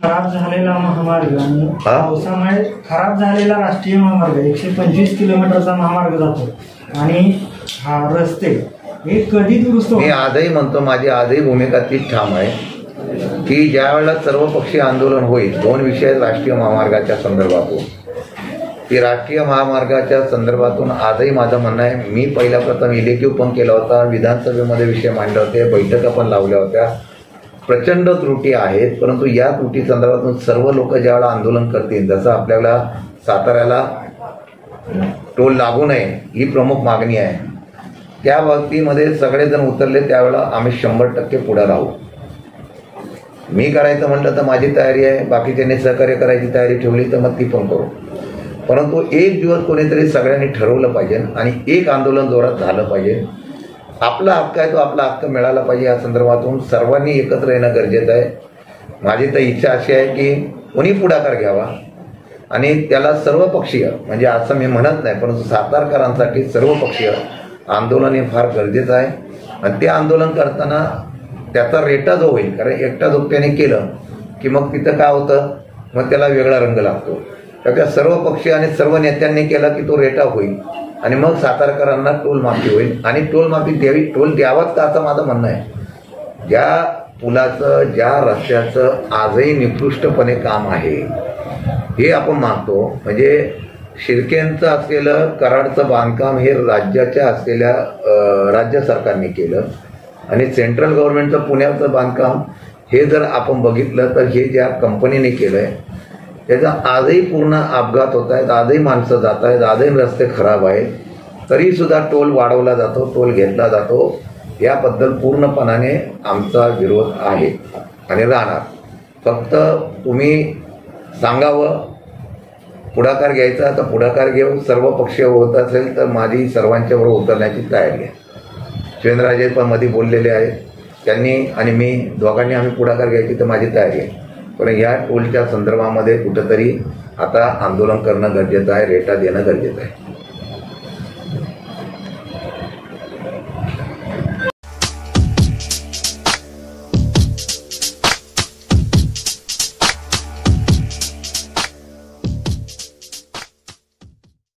खराब झालेला महामार्ग आणि पावसामुळे खराब झालेला राष्ट्रीय महामार्ग 125 किलोमीटरचा महामार्ग जातो आणि हा रस्ते हे कधी दुरुस्त मी आजही म्हणतो, माझी आजही भूमिका तीच ठाम आहे की ज्या वेळेला सर्वपक्षीय आंदोलन होईल 2 विषय राष्ट्रीय महामार्गाच्या संदर्भातून, ती राष्ट्रीय महामार्गाच्या संदर्भातून आजही माझं म्हणणं आहे, मी पहिल्या प्रथम इलेक्टिव्ह पण केला होता, विधानसभेमध्ये विषय मांडले होते, बैठका पण लावल्या होत्या, प्रचंड त्रुटी आहेत, परंतु या त्रुटी संदर्भातून सर्व लोक ज्यावेळेला आंदोलन करतील, जसं आपल्याला साताऱ्याला टोल लागू नये ही प्रमुख मागणी आहे, त्या बाबतीमध्ये सगळेजण उतरले त्यावेळेला आम्ही 100% पुढे राहू. मी करायचं म्हटलं तर माझी तयारी आहे, बाकीच्यांनी सहकार्य करायची तयारी ठेवली तर मग ती पण करू. परंतु एक दिवस कोणीतरी सगळ्यांनी ठरवलं पाहिजे आणि एक आंदोलन जोरात झालं पाहिजे. आपला हक्क आहे तो आपला हक्क मिळाला पाहिजे. या संदर्भातून सर्वांनी एकत्र येणं गरजेचं आहे. माझी तर इच्छा अशी आहे की कोणी पुढाकार घ्यावा आणि त्याला सर्वपक्षीय, म्हणजे असं मी म्हणत नाही, परंतु सातारकरांसाठी सर्वपक्षीय आंदोलन हे फार गरजेचं आहे. आणि ते आंदोलन करताना त्याचा रेटा जो होईल, कारण एकटा जोगत्याने केलं की मग तिथं काय होतं, मग त्याला वेगळा रंग लागतो. तर त्या सर्व पक्षी आणि सर्व नेत्यांनी केला की तो रेटा होईल आणि मग सातारकरांना टोल माफी होईल. आणि टोल माफी द्यावी, टोल द्यावाच का असं माझं म्हणणं आहे. ज्या पुलाचं, ज्या रस्त्याचं आजही निकृष्टपणे काम आहे हे आपण मागतो. म्हणजे शिर्केंचं असलेलं कराडचं बांधकाम हे राज्याच्या असलेल्या राज्य सरकारने केलं आणि सेंट्रल गव्हर्नमेंटचं पुण्याचं बांधकाम हे जर आपण बघितलं तर हे ज्या कंपनीने केलं आहे त्याचा आजही पूर्ण अपघात होत आहेत, आजही माणसं जात आहेत, आजही रस्ते खराब आहेत, तरीसुद्धा टोल वाढवला जातो, टोल घेतला जातो. याबद्दल पूर्णपणाने आमचा विरोध आहे आणि राहणार. फक्त तुम्ही सांगावं, पुढाकार घ्यायचा तर पुढाकार घेऊ. सर्वपक्षीय होत असेल तर माझी सर्वांच्याबरोबर उतरण्याची तयारी आहे. शिवेंद्रराजे पण मध्ये बोललेले आहेत, त्यांनी आणि मी दोघांनी आम्ही पुढाकार घ्यायची तर माझी तयारी आहे. पण या टोलच्या संदर्भामध्ये कुठंतरी आता आंदोलन करणं गरजेचं आहे, रेटा देणं गरजेचं आहे.